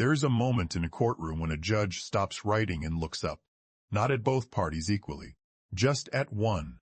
There is a moment in a courtroom when a judge stops writing and looks up, not at both parties equally, just at one.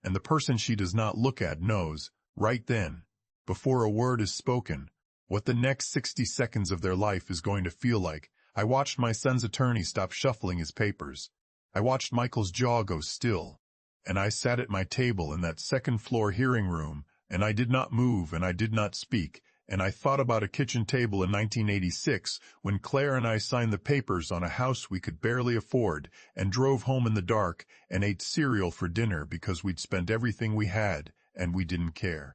And the person she does not look at knows, right then, before a word is spoken, what the next 60 seconds of their life is going to feel like. I watched my son's attorney stop shuffling his papers. I watched Michael's jaw go still. And I sat at my table in that second-floor hearing room, and I did not move and I did not speak, and I thought about a kitchen table in 1986 when Claire and I signed the papers on a house we could barely afford and drove home in the dark and ate cereal for dinner because we'd spent everything we had and we didn't care.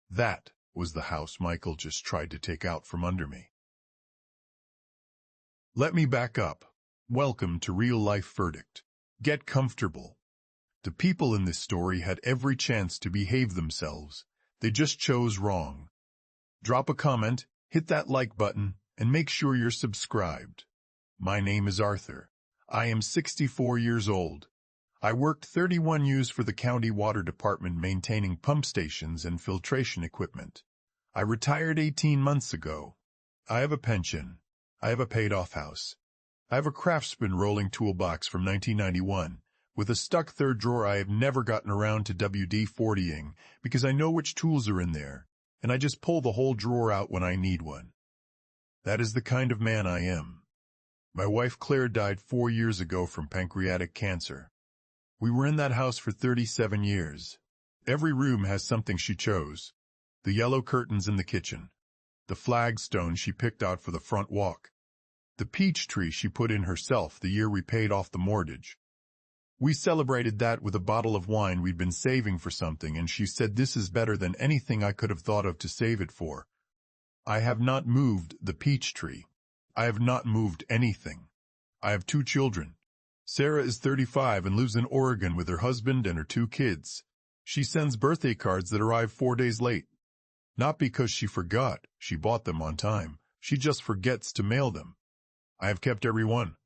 That was the house Michael just tried to take out from under me. Let me back up. Welcome to Real Life Verdict. Get comfortable. The people in this story had every chance to behave themselves. They just chose wrong. Drop a comment, hit that like button, and make sure you're subscribed. My name is Arthur. I am 64 years old. I worked 31 years for the county water department maintaining pump stations and filtration equipment. I retired 18 months ago. I have a pension. I have a paid-off house. I have a Craftsman rolling toolbox from 1991. With a stuck third drawer I have never gotten around to WD-40ing because I know which tools are in there, and I just pull the whole drawer out when I need one. That is the kind of man I am. My wife Claire died 4 years ago from pancreatic cancer. We were in that house for 37 years. Every room has something she chose. The yellow curtains in the kitchen. The flagstone she picked out for the front walk. The peach tree she put in herself the year we paid off the mortgage. We celebrated that with a bottle of wine we'd been saving for something, and she said this is better than anything I could have thought of to save it for. I have not moved the peach tree. I have not moved anything. I have 2 children. Sarah is 35 and lives in Oregon with her husband and her 2 kids. She sends birthday cards that arrive 4 days late. Not because she forgot, she bought them on time. She just forgets to mail them. I have kept every one.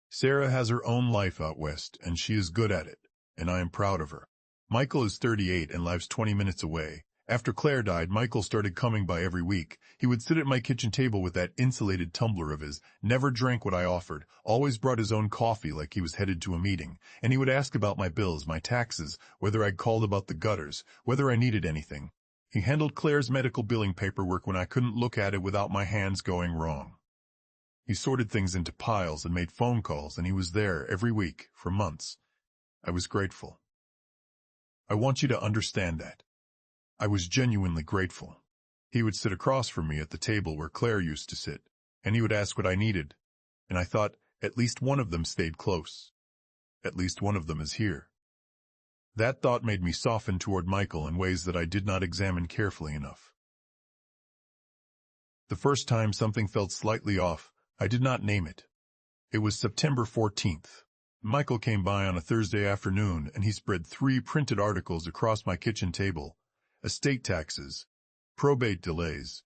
Sarah has her own life out west, and she is good at it, and I am proud of her. Michael is 38 and lives 20 minutes away. After Claire died, Michael started coming by every week. He would sit at my kitchen table with that insulated tumbler of his, never drank what I offered, always brought his own coffee like he was headed to a meeting, and he would ask about my bills, my taxes, whether I'd called about the gutters, whether I needed anything. He handled Claire's medical billing paperwork when I couldn't look at it without my hands going wrong. He sorted things into piles and made phone calls, and he was there every week for months. I was grateful. I want you to understand that. I was genuinely grateful. He would sit across from me at the table where Claire used to sit, and he would ask what I needed, and I thought, at least one of them stayed close. At least one of them is here. That thought made me soften toward Michael in ways that I did not examine carefully enough. The first time something felt slightly off, I did not name it. It was September 14th. Michael came by on a Thursday afternoon, and he spread 3 printed articles across my kitchen table. Estate taxes, probate delays,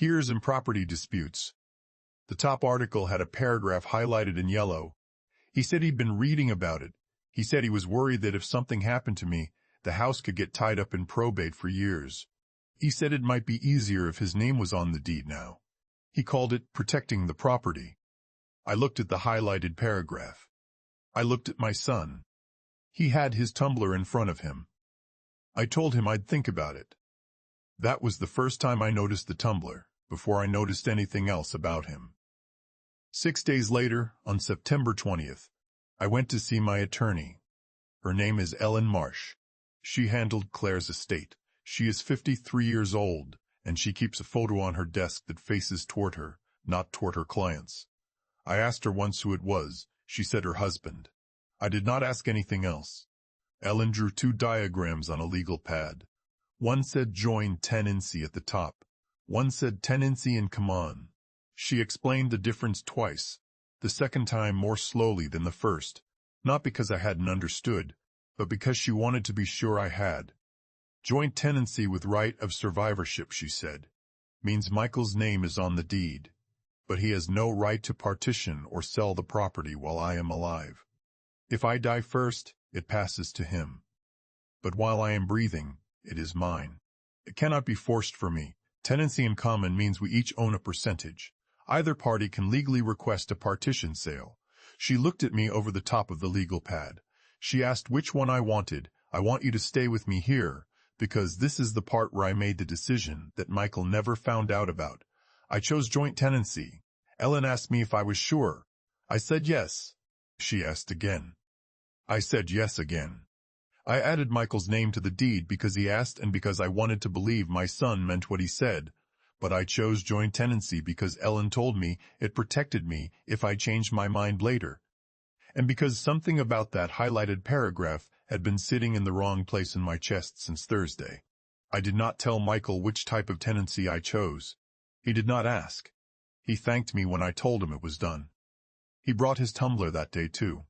heirs and property disputes. The top article had a paragraph highlighted in yellow. He said he'd been reading about it. He said he was worried that if something happened to me, the house could get tied up in probate for years. He said it might be easier if his name was on the deed now. He called it protecting the property. I looked at the highlighted paragraph. I looked at my son. He had his tumbler in front of him. I told him I'd think about it. That was the first time I noticed the tumbler, before I noticed anything else about him. 6 days later, on September 20th, I went to see my attorney. Her name is Ellen Marsh. She handled Claire's estate. She is 53 years old, and she keeps a photo on her desk that faces toward her, not toward her clients. I asked her once who it was. She said her husband. I did not ask anything else. Ellen drew 2 diagrams on a legal pad. One said joint tenancy at the top. One said tenancy in common. She explained the difference twice, the second time more slowly than the first, not because I hadn't understood, but because she wanted to be sure I had. Joint tenancy with right of survivorship, she said, means Michael's name is on the deed, but he has no right to partition or sell the property while I am alive. If I die first, it passes to him. But while I am breathing, it is mine. It cannot be forced for me. Tenancy in common means we each own a percentage. Either party can legally request a partition sale. She looked at me over the top of the legal pad. She asked which one I wanted. I want you to stay with me here, because this is the part where I made the decision that Michael never found out about. I chose joint tenancy. Ellen asked me if I was sure. I said yes. She asked again. I said yes again. I added Michael's name to the deed because he asked and because I wanted to believe my son meant what he said. But I chose joint tenancy because Ellen told me it protected me if I changed my mind later. And because something about that highlighted paragraph had been sitting in the wrong place in my chest since Thursday. I did not tell Michael which type of tenancy I chose. He did not ask. He thanked me when I told him it was done. He brought his tumbler that day too.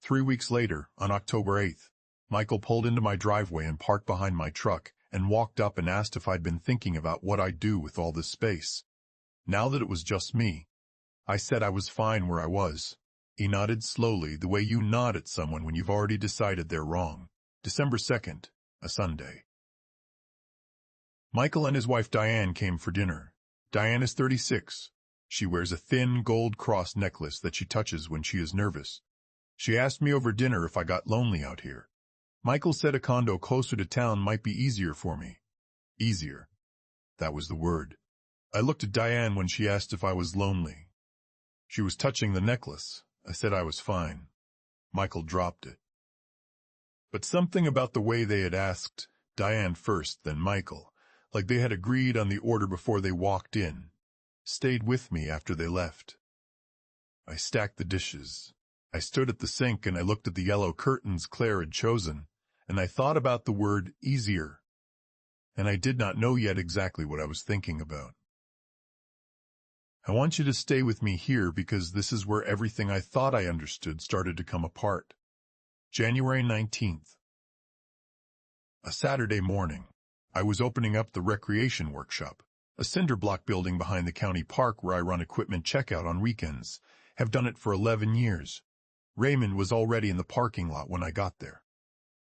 3 weeks later, on October 8th, Michael pulled into my driveway and parked behind my truck and walked up and asked if I'd been thinking about what I'd do with all this space. Now that it was just me, I said I was fine where I was. He nodded slowly, the way you nod at someone when you've already decided they're wrong. December 2nd, a Sunday. Michael and his wife Diane came for dinner. Diane is 36. She wears a thin gold cross necklace that she touches when she is nervous. She asked me over dinner if I got lonely out here. Michael said a condo closer to town might be easier for me. Easier. That was the word. I looked at Diane when she asked if I was lonely. She was touching the necklace. I said I was fine. Michael dropped it. But something about the way they had asked, Diane first, then Michael, like they had agreed on the order before they walked in, stayed with me after they left. I stacked the dishes. I stood at the sink and I looked at the yellow curtains Claire had chosen, and I thought about the word easier. And I did not know yet exactly what I was thinking about. I want you to stay with me here because this is where everything I thought I understood started to come apart. January 19th. A Saturday morning. I was opening up the recreation workshop, a cinder block building behind the county park where I run equipment checkout on weekends. Have done it for 11 years. Raymond was already in the parking lot when I got there.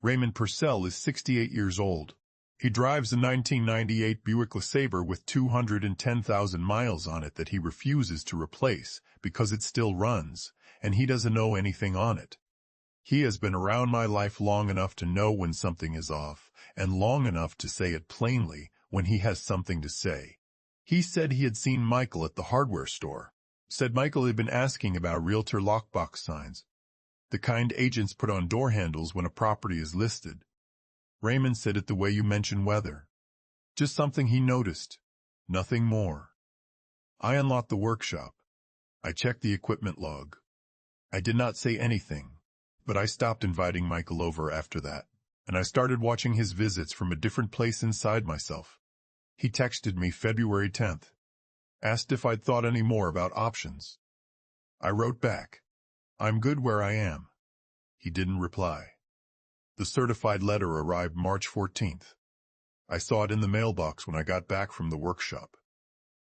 Raymond Purcell is 68 years old. He drives a 1998 Buick LeSabre with 210,000 miles on it that he refuses to replace because it still runs, and he doesn't know anything on it. He has been around my life long enough to know when something is off, and long enough to say it plainly when he has something to say. He said he had seen Michael at the hardware store. Said Michael had been asking about realtor lockbox signs, the kind agents put on door handles when a property is listed. Raymond said it the way you mention weather. Just something he noticed. Nothing more. I unlocked the workshop. I checked the equipment log. I did not say anything, but I stopped inviting Michael over after that, and I started watching his visits from a different place inside myself. He texted me February 10th. Asked if I'd thought any more about options. I wrote back, I'm good where I am. He didn't reply. The certified letter arrived March 14th. I saw it in the mailbox when I got back from the workshop.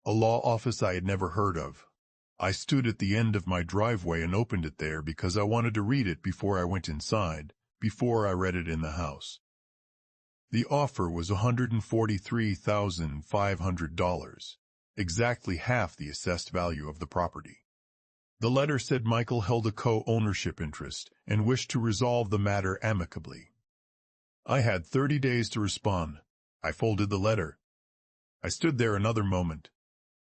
A law office I had never heard of. I stood at the end of my driveway and opened it there because I wanted to read it before I went inside, before I read it in the house. The offer was $143,500. Exactly half the assessed value of the property. The letter said Michael held a co-ownership interest and wished to resolve the matter amicably. I had 30 days to respond. I folded the letter. I stood there another moment.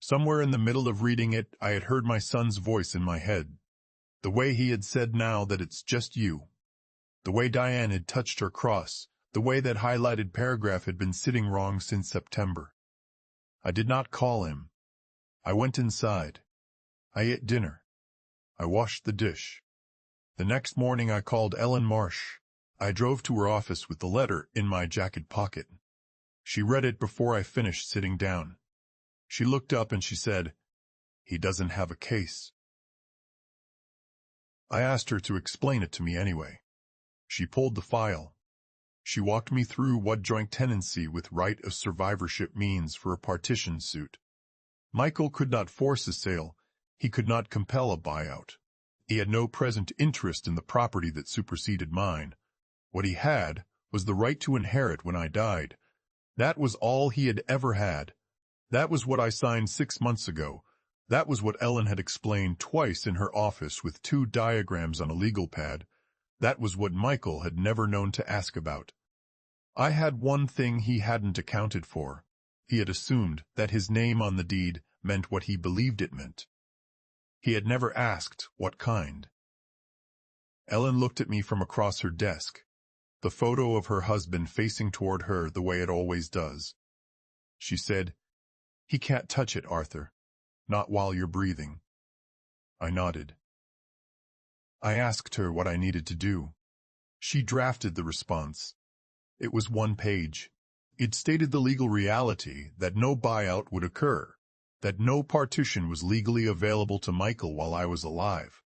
Somewhere in the middle of reading it, I had heard my son's voice in my head. The way he had said now that it's just you. The way Diane had touched her cross. The way that highlighted paragraph had been sitting wrong since September. I did not call him. I went inside. I ate dinner. I washed the dish. The next morning I called Ellen Marsh. I drove to her office with the letter in my jacket pocket. She read it before I finished sitting down. She looked up and she said, "He doesn't have a case." I asked her to explain it to me anyway. She pulled the file. She walked me through what joint tenancy with right of survivorship means for a partition suit. Michael could not force a sale. He could not compel a buyout. He had no present interest in the property that superseded mine. What he had was the right to inherit when I died. That was all he had ever had. That was what I signed 6 months ago. That was what Ellen had explained twice in her office with 2 diagrams on a legal pad. That was what Michael had never known to ask about. I had one thing he hadn't accounted for. He had assumed that his name on the deed meant what he believed it meant. He had never asked what kind. Ellen looked at me from across her desk, the photo of her husband facing toward her the way it always does. She said, "He can't touch it, Arthur. Not while you're breathing." I nodded. I asked her what I needed to do. She drafted the response. It was 1 page. It stated the legal reality that no buyout would occur, that no partition was legally available to Michael while I was alive,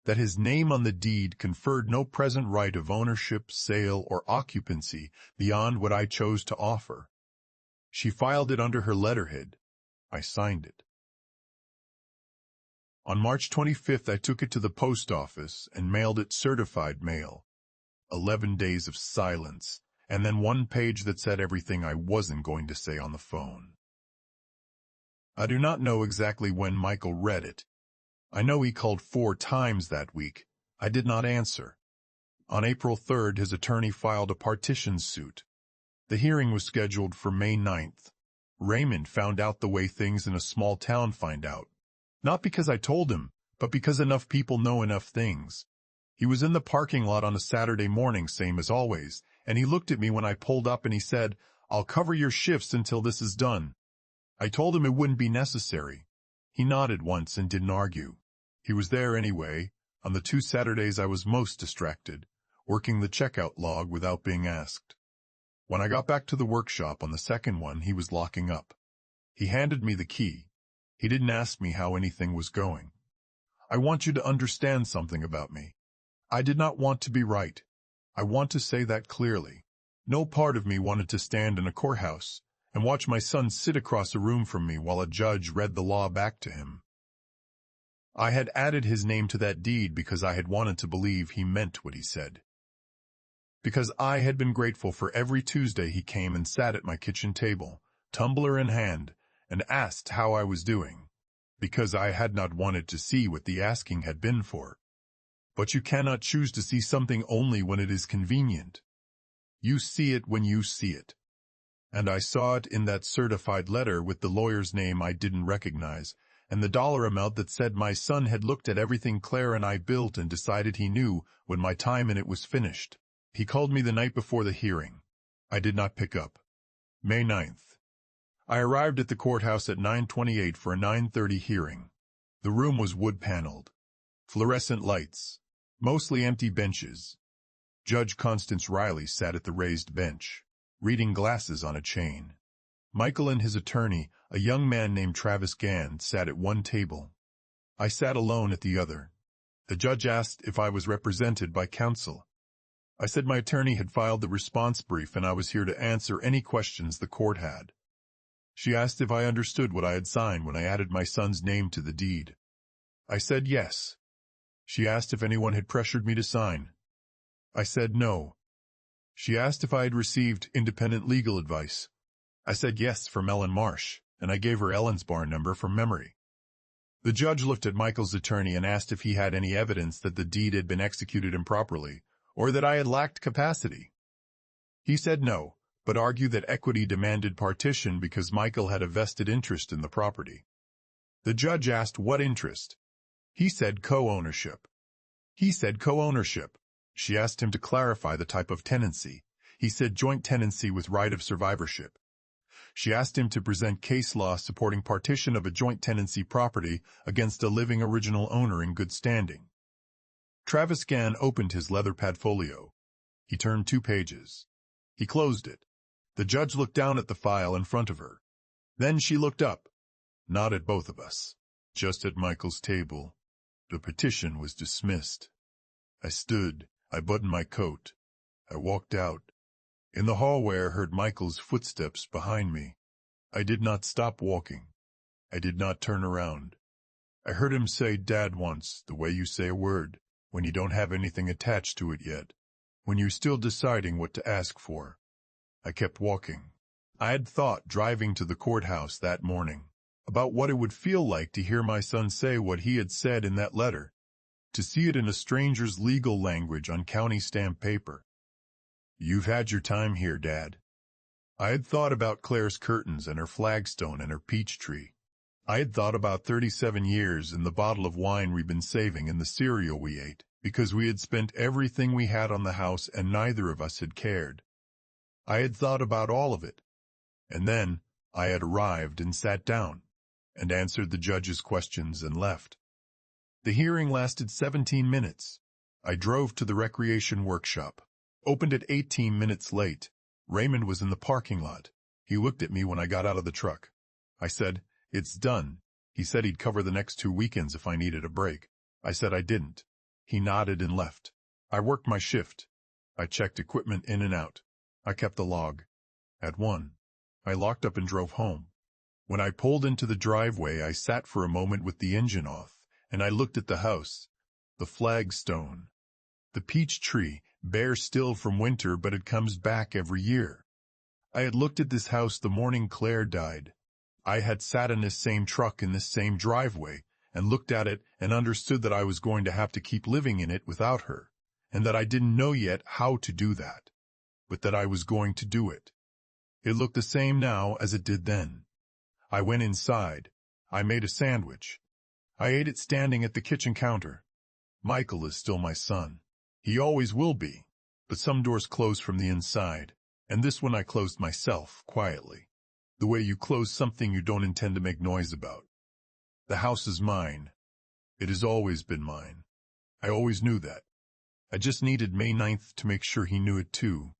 that his name on the deed conferred no present right of ownership, sale, or occupancy beyond what I chose to offer. She filed it under her letterhead. I signed it. On March 25th, I took it to the post office and mailed it certified mail. 11 days of silence, and then 1 page that said everything I wasn't going to say on the phone. I do not know exactly when Michael read it. I know he called 4 times that week. I did not answer. On April 3rd, his attorney filed a partition suit. The hearing was scheduled for May 9th. Raymond found out the way things in a small town find out. Not because I told him, but because enough people know enough things. He was in the parking lot on a Saturday morning, same as always, and he looked at me when I pulled up and he said, "I'll cover your shifts until this is done." I told him it wouldn't be necessary. He nodded once and didn't argue. He was there anyway. On the 2 Saturdays I was most distracted, working the checkout log without being asked. When I got back to the workshop on the second one, he was locking up. He handed me the key. He didn't ask me how anything was going. I want you to understand something about me. I did not want to be right. I want to say that clearly. No part of me wanted to stand in a courthouse and watch my son sit across a room from me while a judge read the law back to him. I had added his name to that deed because I had wanted to believe he meant what he said. Because I had been grateful for every Tuesday he came and sat at my kitchen table, tumbler in hand, and asked how I was doing. Because I had not wanted to see what the asking had been for. But you cannot choose to see something only when it is convenient. You see it when you see it. And I saw it in that certified letter with the lawyer's name I didn't recognize, and the dollar amount that said my son had looked at everything Claire and I built and decided he knew when my time in it was finished. He called me the night before the hearing. I did not pick up. May 9th. I arrived at the courthouse at 9:28 for a 9:30 hearing. The room was wood-paneled. Fluorescent lights. Mostly empty benches. Judge Constance Riley sat at the raised bench, reading glasses on a chain. Michael and his attorney, a young man named Travis Gann, sat at one table. I sat alone at the other. The judge asked if I was represented by counsel. I said my attorney had filed the response brief and I was here to answer any questions the court had. She asked if I understood what I had signed when I added my son's name to the deed. I said yes. She asked if anyone had pressured me to sign. I said no. She asked if I had received independent legal advice. I said yes from Ellen Marsh, and I gave her Ellen's bar number from memory. The judge looked at Michael's attorney and asked if he had any evidence that the deed had been executed improperly, or that I had lacked capacity. He said no, but argued that equity demanded partition because Michael had a vested interest in the property. The judge asked what interest. He said co-ownership. She asked him to clarify the type of tenancy. He said joint tenancy with right of survivorship. She asked him to present case law supporting partition of a joint tenancy property against a living original owner in good standing. Travis Gann opened his leather padfolio. He turned 2 pages. He closed it. The judge looked down at the file in front of her. Then she looked up. Not at both of us. Just at Michael's table. The petition was dismissed. I stood. I buttoned my coat. I walked out. In the hallway I heard Michael's footsteps behind me. I did not stop walking. I did not turn around. I heard him say Dad once, the way you say a word, when you don't have anything attached to it yet, when you're still deciding what to ask for. I kept walking. I had thought driving to the courthouse that morning. about what it would feel like to hear my son say what he had said in that letter, to see it in a stranger's legal language on county stamp paper. "You've had your time here, Dad." I had thought about Claire's curtains and her flagstone and her peach tree. I had thought about 37 years and the bottle of wine we'd been saving and the cereal we ate, because we had spent everything we had on the house and neither of us had cared. I had thought about all of it. And then I had arrived and sat down and answered the judge's questions and left. The hearing lasted 17 minutes. I drove to the recreation workshop. Opened at 18 minutes late. Raymond was in the parking lot. He looked at me when I got out of the truck. I said, "It's done." He said he'd cover the next 2 weekends if I needed a break. I said I didn't. He nodded and left. I worked my shift. I checked equipment in and out. I kept the log. At 1, I locked up and drove home. When I pulled into the driveway, I sat for a moment with the engine off, and I looked at the house, the flagstone, the peach tree, bare still from winter, but it comes back every year. I had looked at this house the morning Claire died. I had sat in this same truck in this same driveway and looked at it and understood that I was going to have to keep living in it without her, and that I didn't know yet how to do that, but that I was going to do it. It looked the same now as it did then. I went inside. I made a sandwich. I ate it standing at the kitchen counter. Michael is still my son. He always will be, but some doors close from the inside, and this one I closed myself, quietly, the way you close something you don't intend to make noise about. The house is mine. It has always been mine. I always knew that. I just needed May 9th to make sure he knew it too.